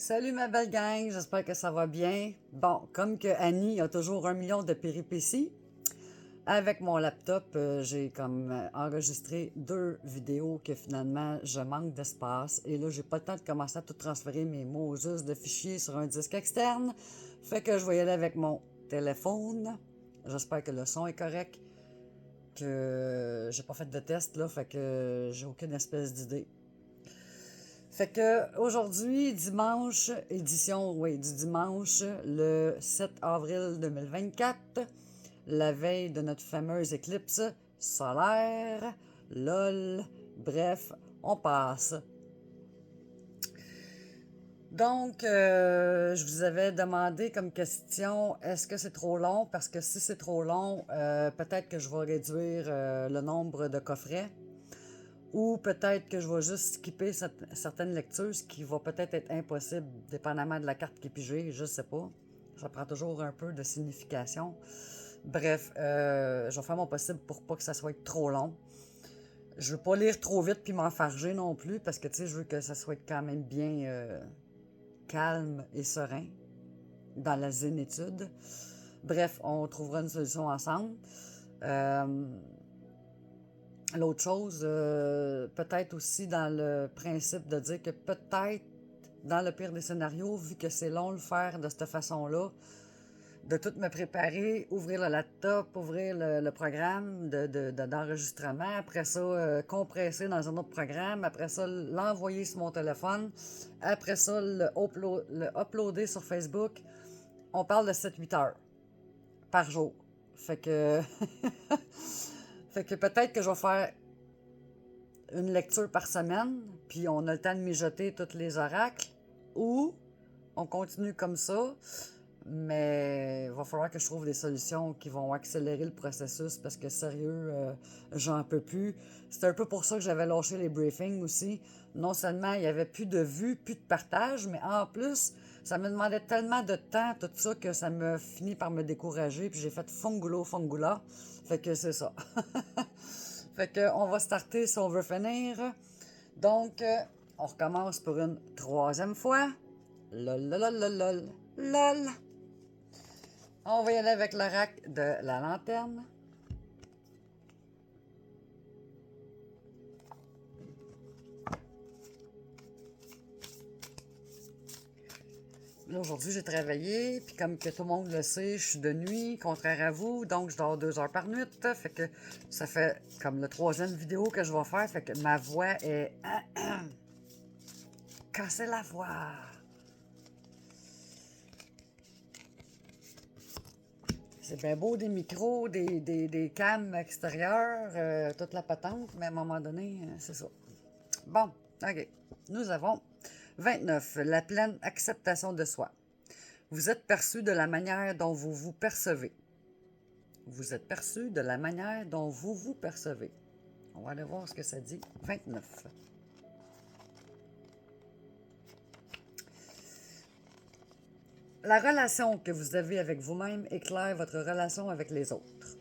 Salut ma belle gang, j'espère que ça va bien. Bon, comme que Annie a toujours 1 million de péripéties, avec mon laptop, j'ai comme enregistré 2 vidéos que finalement je manque d'espace. Et là, j'ai pas le temps de commencer à tout transférer mes mots juste de fichiers sur un disque externe. Fait que je vais y aller avec mon téléphone. J'espère que le son est correct, que j'ai pas fait de test là, fait que j'ai aucune espèce d'idée. Fait que aujourd'hui, dimanche, édition oui, du dimanche, le 7 avril 2024, la veille de notre fameuse éclipse solaire, lol, bref, on passe. Donc, je vous avais demandé comme question, est-ce que c'est trop long? Parce que si c'est trop long, peut-être que je vais réduire le nombre de coffrets. Ou peut-être que je vais juste skipper certaines lectures, ce qui va peut-être être impossible, dépendamment de la carte qui est pigée, je sais pas. Ça prend toujours un peu de signification. Bref, je vais faire mon possible pour pas que ça soit trop long. Je veux pas lire trop vite puis m'enfarger non plus, parce que tu sais, je veux que ça soit quand même bien calme et serein dans la zénitude. Bref, on trouvera une solution ensemble. L'autre chose, peut-être aussi dans le principe de dire que peut-être, dans le pire des scénarios, vu que c'est long le faire de cette façon-là, de tout me préparer, ouvrir le laptop, ouvrir le programme d'enregistrement, après ça, compresser dans un autre programme, après ça, l'envoyer sur mon téléphone, après ça, le uploader sur Facebook. On parle de 7-8 heures par jour. Fait que... fait que peut-être que je vais faire une lecture par semaine, puis on a le temps de mijoter tous les oracles, ou on continue comme ça, mais il va falloir que je trouve des solutions qui vont accélérer le processus, parce que sérieux, j'en peux plus. C'est un peu pour ça que j'avais lâché les briefings aussi. Non seulement il n'y avait plus de vues, plus de partage, mais en plus, ça me demandait tellement de temps, tout ça, que ça me finit par me décourager, puis j'ai fait fungulo, fungula. Fait que c'est ça. Fait que on va starter si on veut finir. Donc, on recommence pour une troisième fois. Lol, lol, lol, lol, lol. On va y aller avec l'oracle de la lanterne. Là, aujourd'hui, j'ai travaillé, puis comme que tout le monde le sait, je suis de nuit, contraire à vous, donc je dors 2 heures par nuit. Fait que ça fait comme la troisième vidéo que je vais faire, fait que ma voix est... Casser la voix! C'est bien beau des micros, des cams extérieurs, toute la patente, mais à un moment donné, c'est ça. Bon, OK. Nous avons 29, la pleine acceptation de soi. Vous êtes perçu de la manière dont vous vous percevez. Vous êtes perçu de la manière dont vous vous percevez. On va aller voir ce que ça dit. 29. La relation que vous avez avec vous-même éclaire votre relation avec les autres.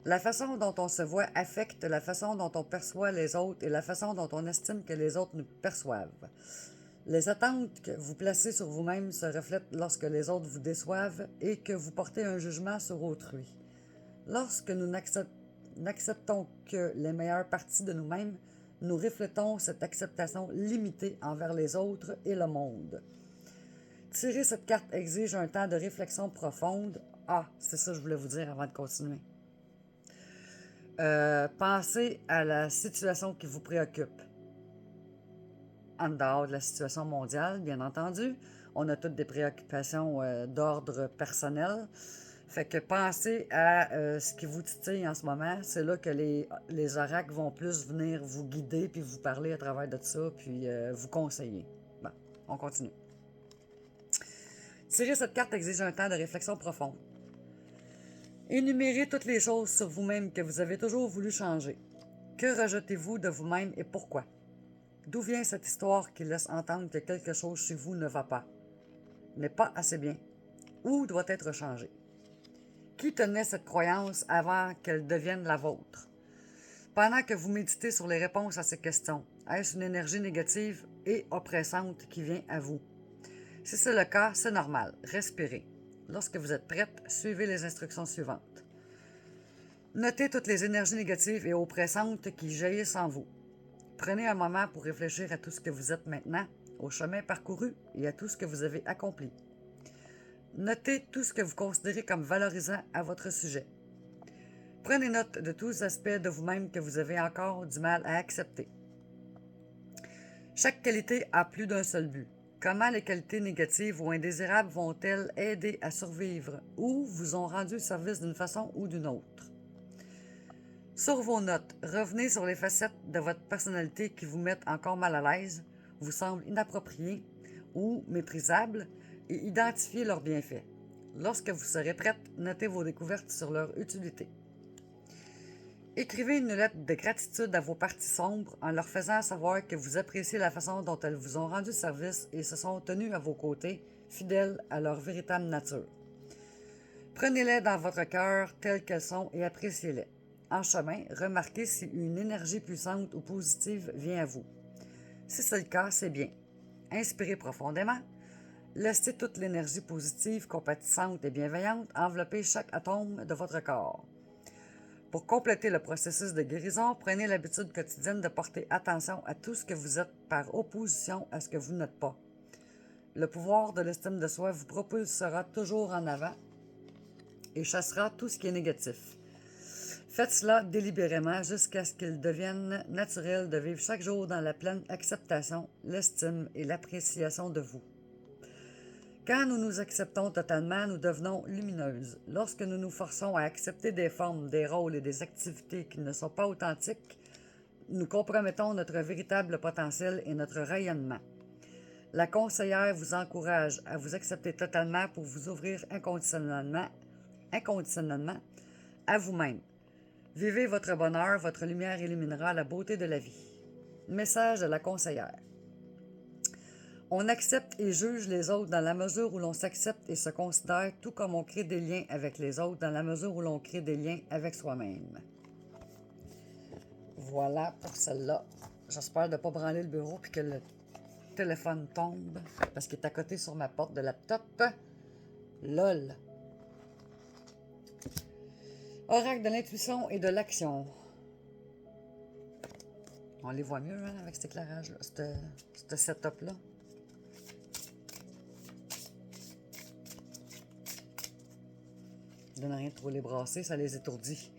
La façon dont on se voit affecte la façon dont on perçoit les autres et la façon dont on estime que les autres nous perçoivent. Les attentes que vous placez sur vous-même se reflètent lorsque les autres vous déçoivent et que vous portez un jugement sur autrui. Lorsque nous n'acceptons que les meilleures parties de nous-mêmes, nous reflétons cette acceptation limitée envers les autres et le monde. Tirer cette carte exige un temps de réflexion profonde. Ah, c'est ça que je voulais vous dire avant de continuer. Pensez à la situation qui vous préoccupe. En dehors de la situation mondiale, bien entendu, on a toutes des préoccupations d'ordre personnel. Fait que pensez à ce qui vous titille en ce moment. C'est là que les oracles vont plus venir vous guider puis vous parler à travers de ça puis vous conseiller. Bon, on continue. Tirer cette carte exige un temps de réflexion profonde. Énumérez toutes les choses sur vous-même que vous avez toujours voulu changer. Que rejetez-vous de vous-même et pourquoi? D'où vient cette histoire qui laisse entendre que quelque chose chez vous ne va pas, n'est pas assez bien, ou doit être changé? Qui tenait cette croyance avant qu'elle devienne la vôtre? Pendant que vous méditez sur les réponses à ces questions, est-ce une énergie négative et oppressante qui vient à vous? Si c'est le cas, c'est normal. Respirez. Lorsque vous êtes prête, suivez les instructions suivantes. Notez toutes les énergies négatives et oppressantes qui jaillissent en vous. Prenez un moment pour réfléchir à tout ce que vous êtes maintenant, au chemin parcouru et à tout ce que vous avez accompli. Notez tout ce que vous considérez comme valorisant à votre sujet. Prenez note de tous les aspects de vous-même que vous avez encore du mal à accepter. Chaque qualité a plus d'un seul but. Comment les qualités négatives ou indésirables vont-elles aider à survivre ou vous ont rendu service d'une façon ou d'une autre? Sur vos notes, revenez sur les facettes de votre personnalité qui vous mettent encore mal à l'aise, vous semblent inappropriées ou méprisables et identifiez leurs bienfaits. Lorsque vous serez prête, notez vos découvertes sur leur utilité. Écrivez une lettre de gratitude à vos parties sombres en leur faisant savoir que vous appréciez la façon dont elles vous ont rendu service et se sont tenues à vos côtés, fidèles à leur véritable nature. Prenez-les dans votre cœur telles qu'elles sont et appréciez-les. En chemin, remarquez si une énergie puissante ou positive vient à vous. Si c'est le cas, c'est bien. Inspirez profondément. Laissez toute l'énergie positive, compatissante et bienveillante envelopper chaque atome de votre corps. Pour compléter le processus de guérison, prenez l'habitude quotidienne de porter attention à tout ce que vous êtes par opposition à ce que vous n'êtes pas. Le pouvoir de l'estime de soi vous propulsera toujours en avant et chassera tout ce qui est négatif. Faites cela délibérément jusqu'à ce qu'il devienne naturel de vivre chaque jour dans la pleine acceptation, l'estime et l'appréciation de vous. Quand nous nous acceptons totalement, nous devenons lumineuses. Lorsque nous nous forçons à accepter des formes, des rôles et des activités qui ne sont pas authentiques, nous compromettons notre véritable potentiel et notre rayonnement. La conseillère vous encourage à vous accepter totalement pour vous ouvrir inconditionnellement à vous-même. Vivez votre bonheur, votre lumière illuminera la beauté de la vie. Message de la conseillère. On accepte et juge les autres dans la mesure où l'on s'accepte et se considère, tout comme on crée des liens avec les autres dans la mesure où l'on crée des liens avec soi-même. Voilà pour celle-là. J'espère de ne pas branler le bureau et que le téléphone tombe parce qu'il est à côté sur ma porte de laptop. LOL. Oracle de l'intuition et de l'action. On les voit mieux hein, avec cet éclairage-là, ce setup-là. Je donne rien de trop les brasser, ça les étourdit.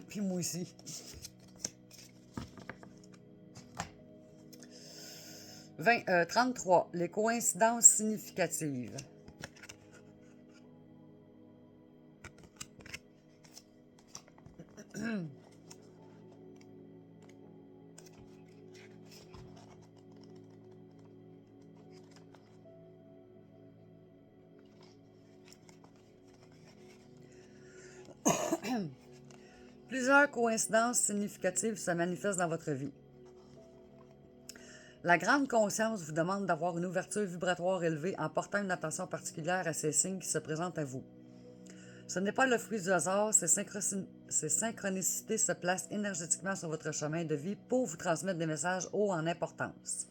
Puis moi aussi. « 33. Les coïncidences significatives. Plusieurs coïncidences significatives se manifestent dans votre vie. La grande conscience vous demande d'avoir une ouverture vibratoire élevée en portant une attention particulière à ces signes qui se présentent à vous. Ce n'est pas le fruit du hasard, ces synchronicités se placent énergétiquement sur votre chemin de vie pour vous transmettre des messages hauts en importance.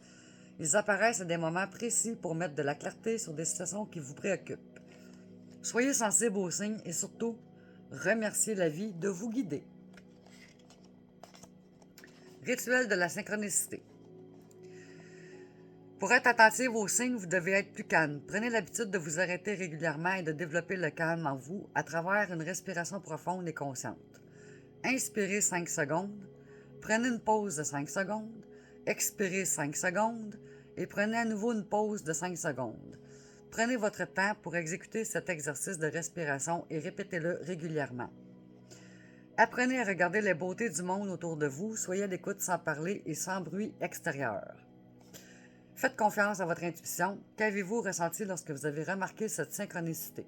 Ils apparaissent à des moments précis pour mettre de la clarté sur des situations qui vous préoccupent. Soyez sensibles aux signes et surtout, remerciez la vie de vous guider. Rituel de la synchronicité. Pour être attentif aux signes, vous devez être plus calme. Prenez l'habitude de vous arrêter régulièrement et de développer le calme en vous à travers une respiration profonde et consciente. Inspirez 5 secondes, prenez une pause de 5 secondes, expirez 5 secondes et prenez à nouveau une pause de 5 secondes. Prenez votre temps pour exécuter cet exercice de respiration et répétez-le régulièrement. Apprenez à regarder les beautés du monde autour de vous, soyez à l'écoute sans parler et sans bruit extérieur. Faites confiance à votre intuition. Qu'avez-vous ressenti lorsque vous avez remarqué cette synchronicité?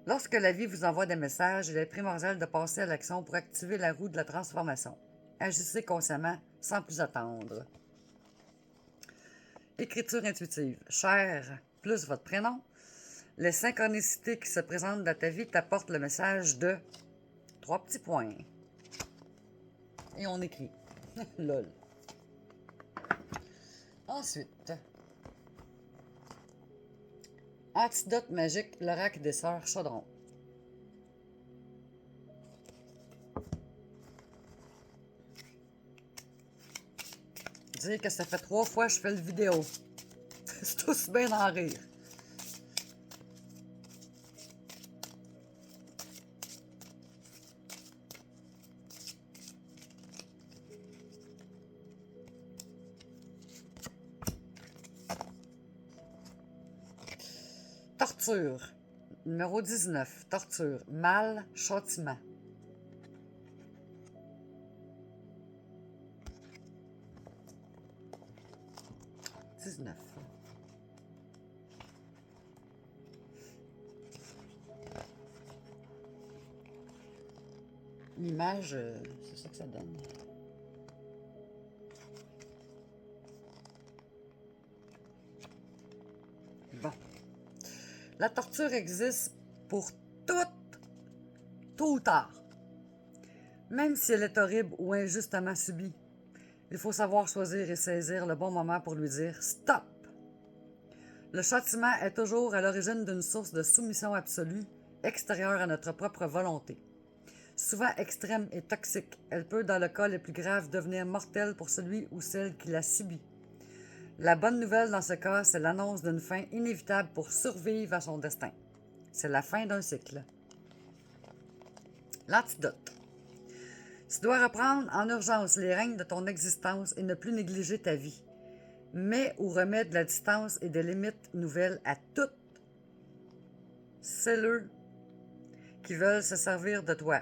Lorsque la vie vous envoie des messages, il est primordial de passer à l'action pour activer la roue de la transformation. Agissez consciemment, sans plus attendre. Écriture intuitive. Cher, plus votre prénom. Les synchronicités qui se présentent dans ta vie t'apportent le message de 3 petits points. Et on écrit. LOL. Ensuite, Antidote magique, l'oracle des sœurs Chaudron. Dire que ça fait 3 fois que je fais le vidéo. C'est aussi bien d'en rire. Torture. Numéro 19. Torture. Mal, châtiment. 19. L'image, c'est ça que ça donne. Bon. La torture existe pour tout ou tard. Même si elle est horrible ou injustement subie, il faut savoir choisir et saisir le bon moment pour lui dire « Stop ». Le châtiment est toujours à l'origine d'une source de soumission absolue, extérieure à notre propre volonté. Souvent extrême et toxique, elle peut, dans le cas les plus graves, devenir mortelle pour celui ou celle qui la subit. La bonne nouvelle dans ce cas, c'est l'annonce d'une fin inévitable pour survivre à son destin. C'est la fin d'un cycle. L'antidote. Tu dois reprendre en urgence les règnes de ton existence et ne plus négliger ta vie. Mets ou remets de la distance et des limites nouvelles à toutes celles qui veulent se servir de toi.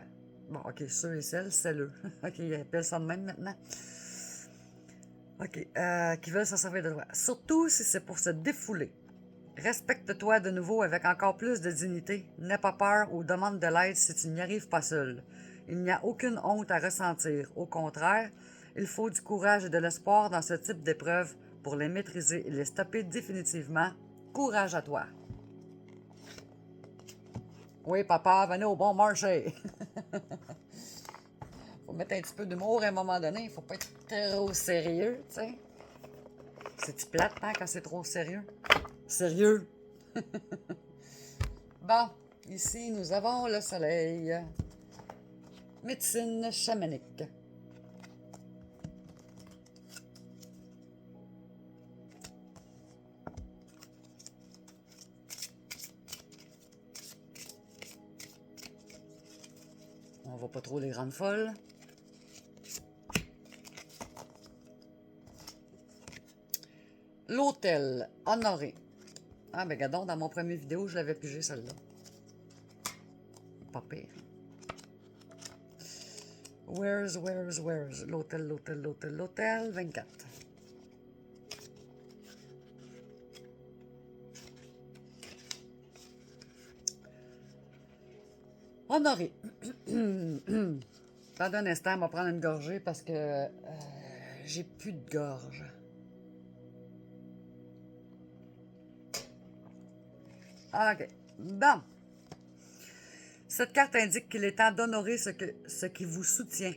Bon, ok, ceux et celles, celles. Ok, ils appellent ça de même maintenant. Ok, qui veulent se servir de toi. Surtout si c'est pour se défouler. Respecte-toi de nouveau avec encore plus de dignité. N'aie pas peur ou demande de l'aide si tu n'y arrives pas seul. Il n'y a aucune honte à ressentir. Au contraire, il faut du courage et de l'espoir dans ce type d'épreuves pour les maîtriser et les stopper définitivement. Courage à toi. Oui, papa, venez au bon marché. Faut mettre un petit peu d'humour à un moment donné. Il faut pas être trop sérieux, tu sais. C'est-tu plate, hein, quand c'est trop sérieux? Sérieux. Bon, ici, nous avons le soleil. Médecine chamanique. On va pas trop les grandes folles. L'hôtel Honoré. Ah, ben, regardons, dans mon premier vidéo, je l'avais pigé, celle-là. Pas pire. Where's? L'hôtel, 24. Honoré. Pendant un instant, on va prendre une gorgée parce que j'ai plus de gorge. OK. Bon. Cette carte indique qu'il est temps d'honorer ce qui vous soutient,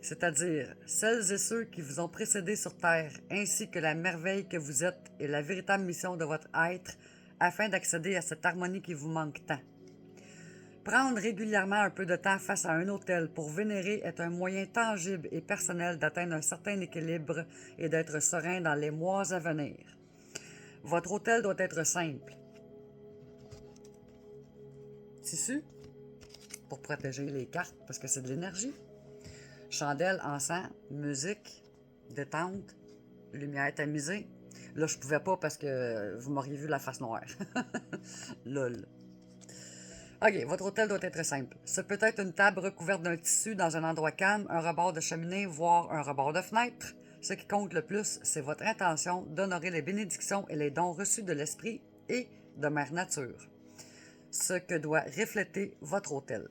c'est-à-dire celles et ceux qui vous ont précédé sur Terre, ainsi que la merveille que vous êtes et la véritable mission de votre être, afin d'accéder à cette harmonie qui vous manque tant. Prendre régulièrement un peu de temps face à un autel pour vénérer est un moyen tangible et personnel d'atteindre un certain équilibre et d'être serein dans les mois à venir. Votre autel doit être simple. Tissu, pour protéger les cartes, parce que c'est de l'énergie. Chandelle, encens, musique, détente, lumière tamisée. Là, je pouvais pas parce que vous m'auriez vu la face noire. Lol. OK, votre hôtel doit être simple. Ce peut être une table recouverte d'un tissu dans un endroit calme, un rebord de cheminée, voire un rebord de fenêtre. Ce qui compte le plus, c'est votre intention d'honorer les bénédictions et les dons reçus de l'esprit et de Mère Nature. Ce que doit refléter votre hôtel.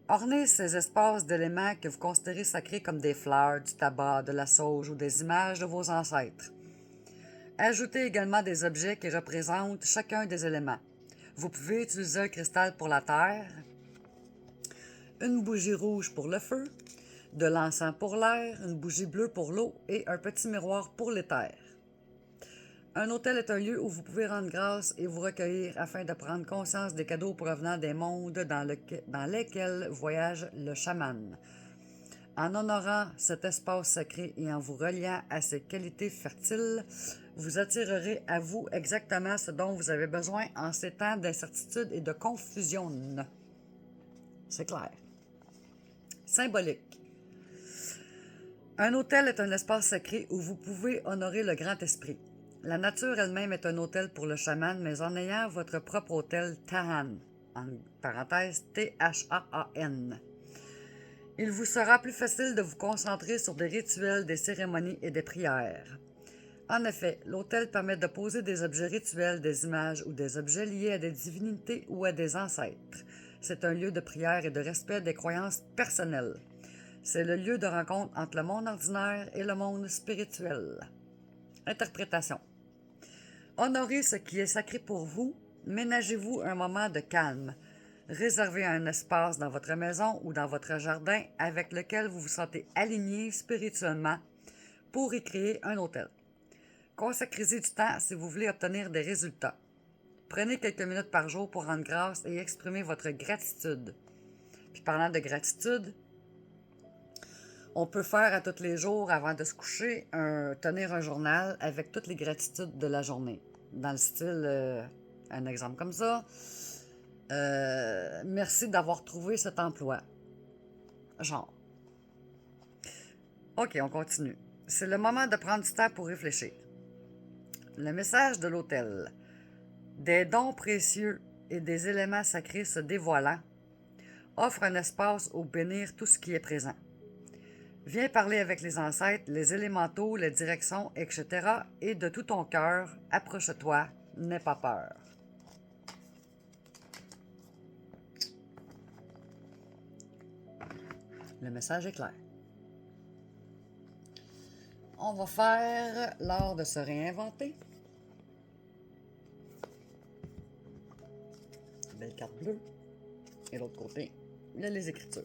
Ornez ces espaces d'éléments que vous considérez sacrés comme des fleurs, du tabac, de la sauge ou des images de vos ancêtres. Ajoutez également des objets qui représentent chacun des éléments. Vous pouvez utiliser un cristal pour la terre, une bougie rouge pour le feu, de l'encens pour l'air, une bougie bleue pour l'eau et un petit miroir pour l'éther. Un hôtel est un lieu où vous pouvez rendre grâce et vous recueillir afin de prendre conscience des cadeaux provenant des mondes dans lesquels voyage le chaman. En honorant cet espace sacré et en vous reliant à ses qualités fertiles, vous attirerez à vous exactement ce dont vous avez besoin en ces temps d'incertitude et de confusion. C'est clair. Symbolique. Un hôtel est un espace sacré où vous pouvez honorer le grand esprit. La nature elle-même est un hôtel pour le chaman, mais en ayant votre propre hôtel Tahan, en parenthèse T-H-A-A-N, il vous sera plus facile de vous concentrer sur des rituels, des cérémonies et des prières. En effet, l'hôtel permet de poser des objets rituels, des images ou des objets liés à des divinités ou à des ancêtres. C'est un lieu de prière et de respect des croyances personnelles. C'est le lieu de rencontre entre le monde ordinaire et le monde spirituel. Interprétation. Honorez ce qui est sacré pour vous. Ménagez-vous un moment de calme. Réservez un espace dans votre maison ou dans votre jardin avec lequel vous vous sentez aligné spirituellement pour y créer un hôtel. Consacrez-y du temps si vous voulez obtenir des résultats. Prenez quelques minutes par jour pour rendre grâce et exprimer votre gratitude. Puis parlant de gratitude, on peut faire à tous les jours, avant de se coucher, tenir un journal avec toutes les gratitudes de la journée. Dans le style, un exemple comme ça, merci d'avoir trouvé cet emploi. Genre. OK, on continue. C'est le moment de prendre du temps pour réfléchir. Le message de l'hôtel. Des dons précieux et des éléments sacrés se dévoilant offre un espace où bénir tout ce qui est présent. Viens parler avec les ancêtres, les élémentaux, les directions, etc. Et de tout ton cœur, approche-toi, n'aie pas peur. Le message est clair. On va faire l'art de se réinventer. Belle carte bleue. Et l'autre côté, il y a les écritures.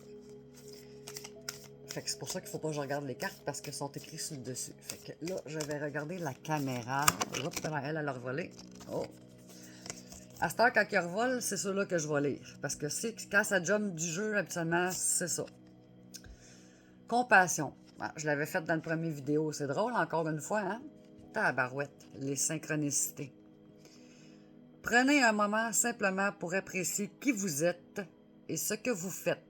Fait que c'est pour ça qu'il ne faut pas que je regarde les cartes parce qu'elles sont écrites sur le dessus. Fait que là, je vais regarder la caméra. Oups, elle a revolé. Oh! À cette heure, quand il revole, c'est ceux-là que je vais lire. Parce que quand ça jump du jeu, habituellement, c'est ça. Compassion. Ah, je l'avais fait dans le premier vidéo. C'est drôle, encore une fois, hein? Tabarouette, les synchronicités. Prenez un moment simplement pour apprécier qui vous êtes et ce que vous faites.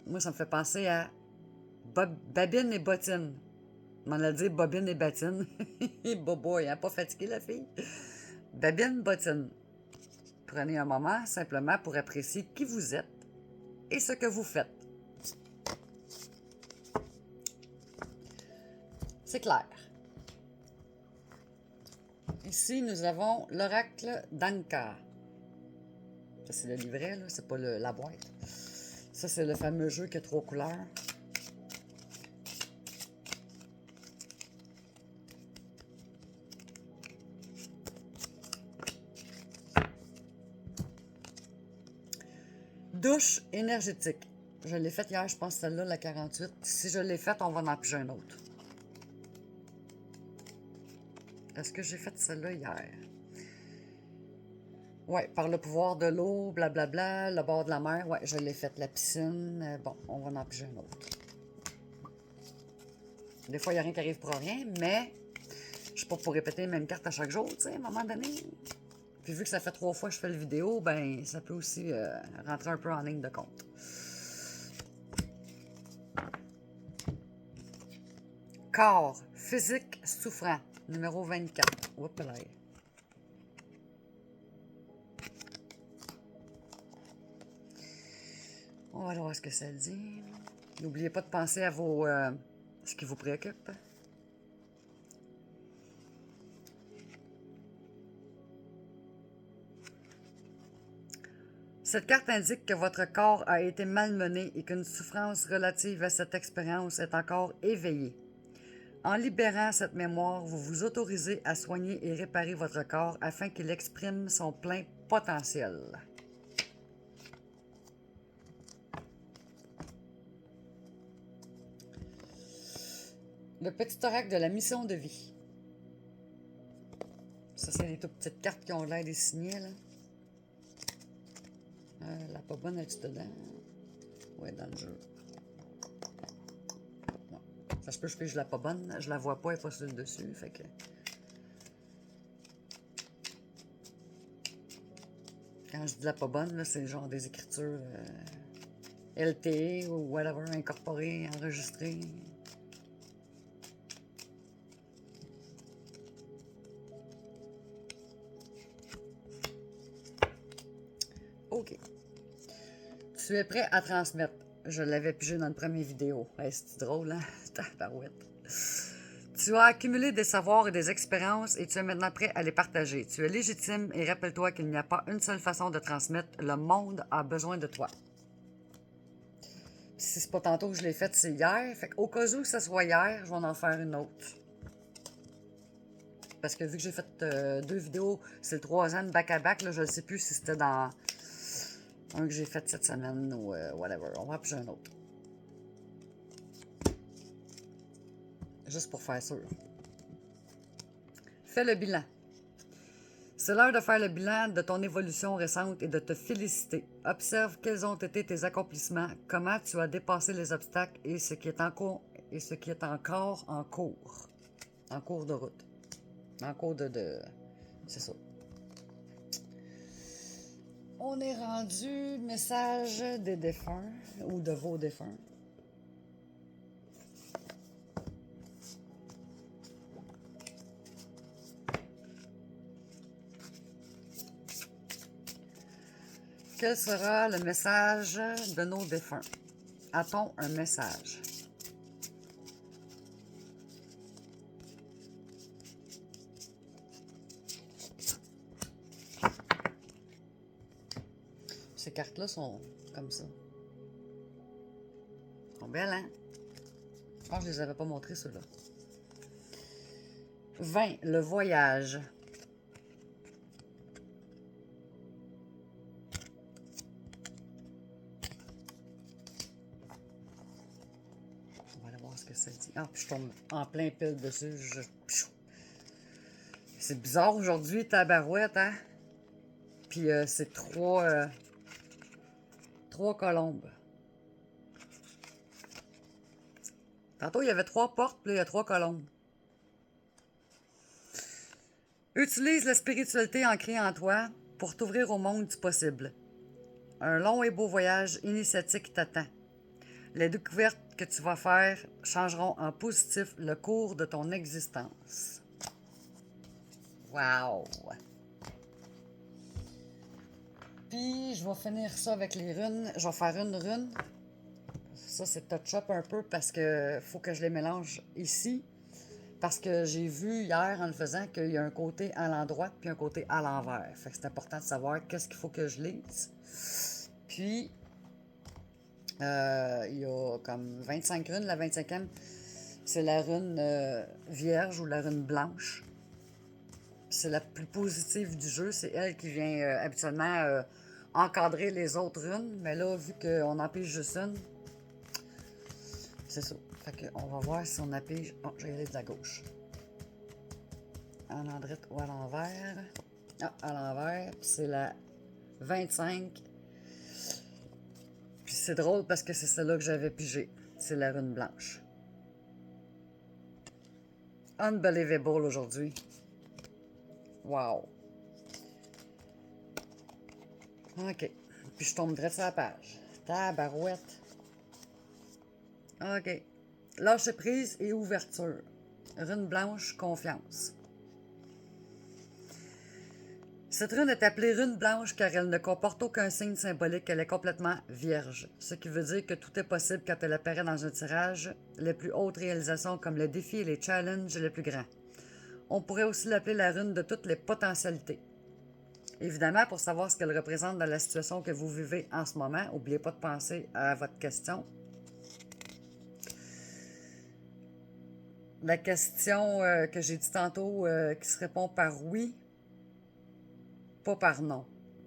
Moi, ça me fait penser à Babine et Bottine. On m'en a dit Bobine et Bottine. Bobo, il n'a pas fatigué la fille. Babine, Bottine. Prenez un moment simplement pour apprécier qui vous êtes et ce que vous faites. C'est clair. Ici, nous avons l'oracle d'Anka. Ça, c'est le livret, là. C'est pas la boîte. Ça, c'est le fameux jeu qui a 3 couleurs. Douche énergétique. Je l'ai faite hier, je pense, celle-là, la 48. Si je l'ai faite, on va en piger un autre. Est-ce que j'ai fait celle-là hier? Ouais, par le pouvoir de l'eau, blablabla, le bord de la mer. Ouais, je l'ai faite, la piscine. Bon, on va en piger un autre. Des fois, il n'y a rien qui arrive pour rien, mais je suis pas pour répéter les mêmes cartes à chaque jour, tu sais, à un moment donné. Puis vu que ça fait 3 fois que je fais le vidéo, ben ça peut aussi rentrer un peu en ligne de compte. Corps, physique, souffrant, numéro 24. Oups là. On va voir ce que ça dit. N'oubliez pas de penser à ce qui vous préoccupe. Cette carte indique que votre corps a été malmené et qu'une souffrance relative à cette expérience est encore éveillée. En libérant cette mémoire, vous vous autorisez à soigner et réparer votre corps afin qu'il exprime son plein potentiel. Le petit oracle de la mission de vie. Ça, c'est les toutes petites cartes qui ont l'air dessignées, là. La pas bonne, est-tu dedans? Ouais, dans le jeu. Non. Ça se peut que je pige la pas bonne. Je la vois pas, elle est pas sur le dessus. Fait que... Quand je dis la pas bonne, c'est genre des écritures LT ou whatever, incorporées, enregistrées. OK. Tu es prêt à transmettre. Je l'avais pigé dans le premier vidéo. Hey, c'est drôle, hein? Tabarouette. Tu as accumulé des savoirs et des expériences et tu es maintenant prêt à les partager. Tu es légitime et rappelle-toi qu'il n'y a pas une seule façon de transmettre. Le monde a besoin de toi. Si c'est pas tantôt que je l'ai faite, c'est hier. Fait qu'au cas où que ce soit hier, je vais en faire une autre. Parce que vu que j'ai fait 2 vidéos, c'est le 3e back-à-back, là, je ne sais plus si c'était dans un que j'ai fait cette semaine ou whatever. On va appuyer un autre. Juste pour faire sûr. Fais le bilan. C'est l'heure de faire le bilan de ton évolution récente et de te féliciter. Observe quels ont été tes accomplissements, comment tu as dépassé les obstacles et ce qui est encore en cours. En cours de route. En cours de... C'est ça. On est rendu message des défunts ou de vos défunts. Quel sera le message de nos défunts? A-t-on un message? Ces cartes-là sont comme ça. Elles sont belles, hein? Je pense que je les avais pas montrées, ceux-là. 20. Le voyage. On va aller voir ce que ça dit. Ah, puis je tombe en plein pile dessus. C'est bizarre aujourd'hui, tabarouette, hein? Puis c'est trois colombes. Tantôt, il y avait 3 portes, puis là, il y a 3 colombes. Utilise la spiritualité ancrée en toi pour t'ouvrir au monde du possible. Un long et beau voyage initiatique t'attend. Les découvertes que tu vas faire changeront en positif le cours de ton existence. Wow! Puis, je vais finir ça avec les runes. Je vais faire une rune. Ça, c'est touch-up un peu parce que faut que je les mélange ici. Parce que j'ai vu hier en le faisant qu'il y a un côté à l'endroit puis un côté à l'envers. Fait que c'est important de savoir qu'est-ce qu'il faut que je lise. Puis, il y a comme 25 runes. La 25e, c'est la rune vierge ou la rune blanche. C'est la plus positive du jeu. C'est elle qui vient habituellement encadrer les autres runes. Mais là, vu qu'on en pige juste une, c'est ça. Fait qu'on va voir si on appige. Oh, je vais aller de la gauche. À l'endroit ou à l'envers. Ah, à l'envers. Puis c'est la 25. Puis c'est drôle parce que c'est celle-là que j'avais pigée. C'est la rune blanche. Unbelievable aujourd'hui. Wow. OK. Puis je tombe direct sur la page. Tabarouette. OK. Lâcher prise et ouverture. Rune blanche, confiance. Cette rune est appelée rune blanche car elle ne comporte aucun signe symbolique, elle est complètement vierge. Ce qui veut dire que tout est possible quand elle apparaît dans un tirage, les plus hautes réalisations comme les défis et les challenges les plus grands. On pourrait aussi l'appeler la rune de toutes les potentialités. Évidemment, pour savoir ce qu'elle représente dans la situation que vous vivez en ce moment, n'oubliez pas de penser à votre question. La question que j'ai dit tantôt qui se répond par oui, pas par non.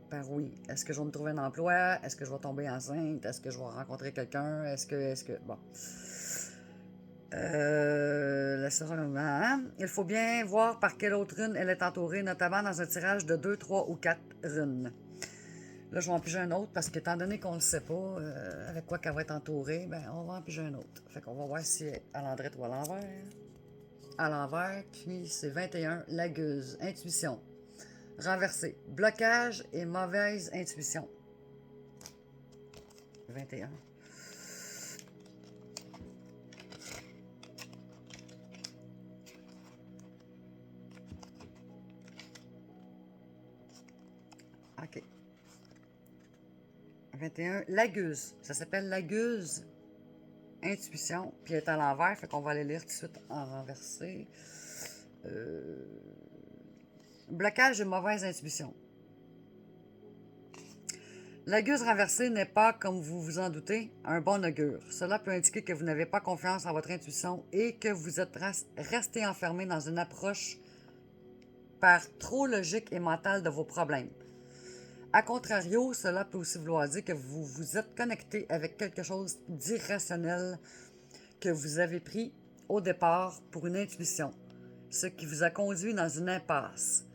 Par oui. Est-ce que je vais me trouver un emploi? Est-ce que je vais tomber enceinte? Est-ce que je vais rencontrer quelqu'un? Est-ce que... Bon. Il faut bien voir par quelle autre rune elle est entourée, notamment dans un tirage de 2, 3 ou 4 runes. Là, je vais en piger un autre parce qu'étant donné qu'on ne le sait pas avec quoi qu'elle va être entourée, ben on va en piger un autre. Fait qu'on va voir si elle est à l'endroit ou à l'envers. À l'envers, puis c'est 21, la gueuse, intuition. Renversé, blocage et mauvaise intuition. 21. OK. 21, la gueuse. Ça s'appelle la gueuse. Intuition. Puis elle est à l'envers, fait qu'on va aller lire tout de suite en renversé. Blocage et mauvaise intuition. La gueuse renversée n'est pas, comme vous vous en doutez, un bon augure. Cela peut indiquer que vous n'avez pas confiance en votre intuition et que vous êtes resté enfermé dans une approche par trop logique et mentale de vos problèmes. A contrario, cela peut aussi vouloir dire que vous vous êtes connecté avec quelque chose d'irrationnel que vous avez pris au départ pour une intuition, ce qui vous a conduit dans une impasse.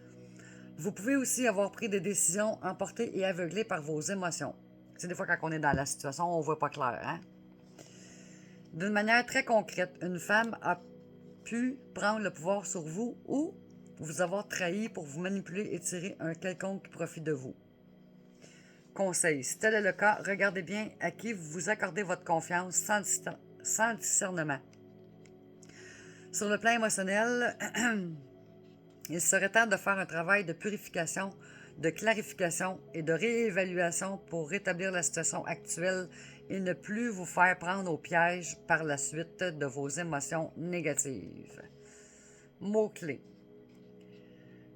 Vous pouvez aussi avoir pris des décisions emportées et aveuglées par vos émotions. C'est des fois quand on est dans la situation, on ne voit pas clair, hein? D'une manière très concrète, une femme a pu prendre le pouvoir sur vous ou vous avoir trahi pour vous manipuler et tirer un quelconque profit de vous. Conseil, si tel est le cas, regardez bien à qui vous accordez votre confiance sans discernement. Sur le plan émotionnel, il serait temps de faire un travail de purification, de clarification et de réévaluation pour rétablir la situation actuelle et ne plus vous faire prendre au piège par la suite de vos émotions négatives. Mots-clés.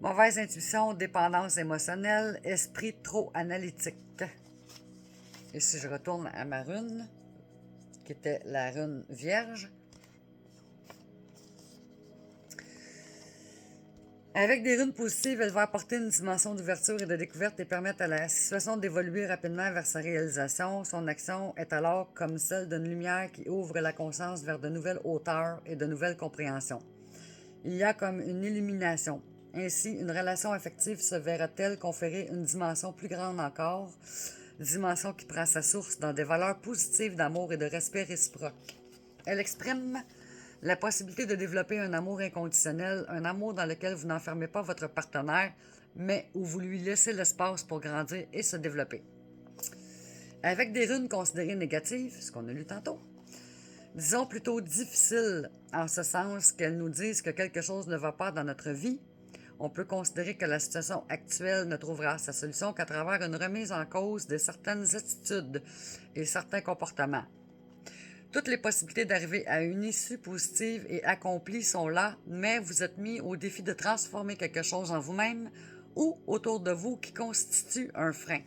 Mauvaise intuition, dépendance émotionnelle, esprit trop analytique. Et si je retourne à ma rune, qui était la rune vierge, avec des runes positives, elle va apporter une dimension d'ouverture et de découverte et permettre à la situation d'évoluer rapidement vers sa réalisation. Son action est alors comme celle d'une lumière qui ouvre la conscience vers de nouvelles hauteurs et de nouvelles compréhensions. Il y a comme une illumination. Ainsi, une relation affective se verra-t-elle conférer une dimension plus grande encore, dimension qui prend sa source dans des valeurs positives d'amour et de respect réciproque. Elle exprime la possibilité de développer un amour inconditionnel, un amour dans lequel vous n'enfermez pas votre partenaire, mais où vous lui laissez l'espace pour grandir et se développer. Avec des runes considérées négatives, ce qu'on a lu tantôt, disons plutôt difficiles, en ce sens qu'elles nous disent que quelque chose ne va pas dans notre vie, on peut considérer que la situation actuelle ne trouvera sa solution qu'à travers une remise en cause de certaines attitudes et certains comportements. Toutes les possibilités d'arriver à une issue positive et accomplie sont là, mais vous êtes mis au défi de transformer quelque chose en vous-même ou autour de vous qui constitue un frein.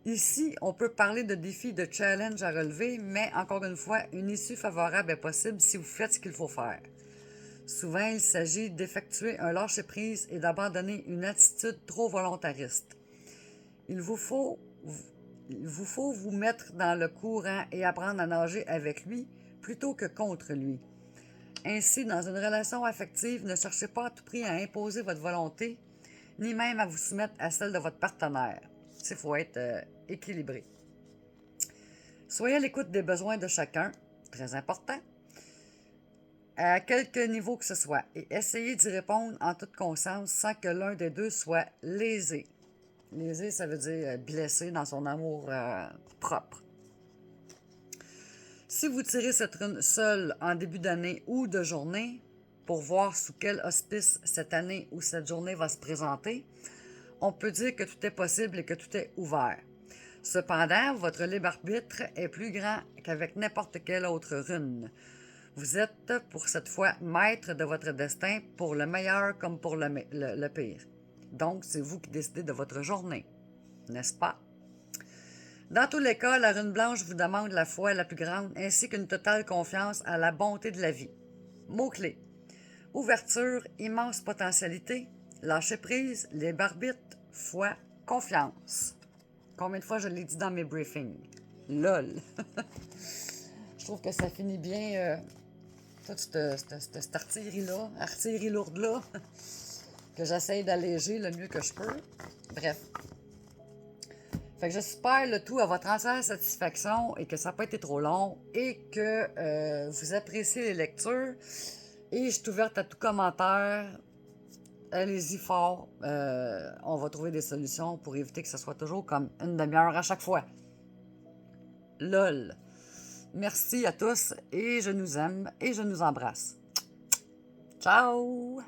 Ici, on peut parler de défi, de challenge à relever, mais encore une fois, une issue favorable est possible si vous faites ce qu'il faut faire. Souvent, il s'agit d'effectuer un lâcher-prise et d'abandonner une attitude trop volontariste. Il vous faut vous mettre dans le courant et apprendre à nager avec lui plutôt que contre lui. Ainsi, dans une relation affective, ne cherchez pas à tout prix à imposer votre volonté, ni même à vous soumettre à celle de votre partenaire. Il faut être équilibré. Soyez à l'écoute des besoins de chacun, très important, à quelque niveau que ce soit, et essayez d'y répondre en toute conscience sans que l'un des deux soit lésé. Lésé, ça veut dire blessé dans son amour propre. Si vous tirez cette rune seule en début d'année ou de journée, pour voir sous quel auspice cette année ou cette journée va se présenter, on peut dire que tout est possible et que tout est ouvert. Cependant, votre libre arbitre est plus grand qu'avec n'importe quelle autre rune. Vous êtes, pour cette fois, maître de votre destin, pour le meilleur comme pour le pire. Donc, c'est vous qui décidez de votre journée, n'est-ce pas? Dans tous les cas, la rune blanche vous demande la foi la plus grande ainsi qu'une totale confiance à la bonté de la vie. Mots-clés. Ouverture, immense potentialité, lâcher prise, libre arbitre, foi, confiance. Combien de fois je l'ai dit dans mes briefings? LOL! Je trouve que ça finit bien toute cette artillerie lourde-là, que j'essaye d'alléger le mieux que je peux. Bref. Fait que j'espère le tout à votre entière satisfaction et que ça n'a pas été trop long et que vous appréciez les lectures. Et je suis ouverte à tout commentaire. Allez-y fort. On va trouver des solutions pour éviter que ce soit toujours comme une demi-heure à chaque fois. LOL. Merci à tous et je nous aime et je nous embrasse. Ciao!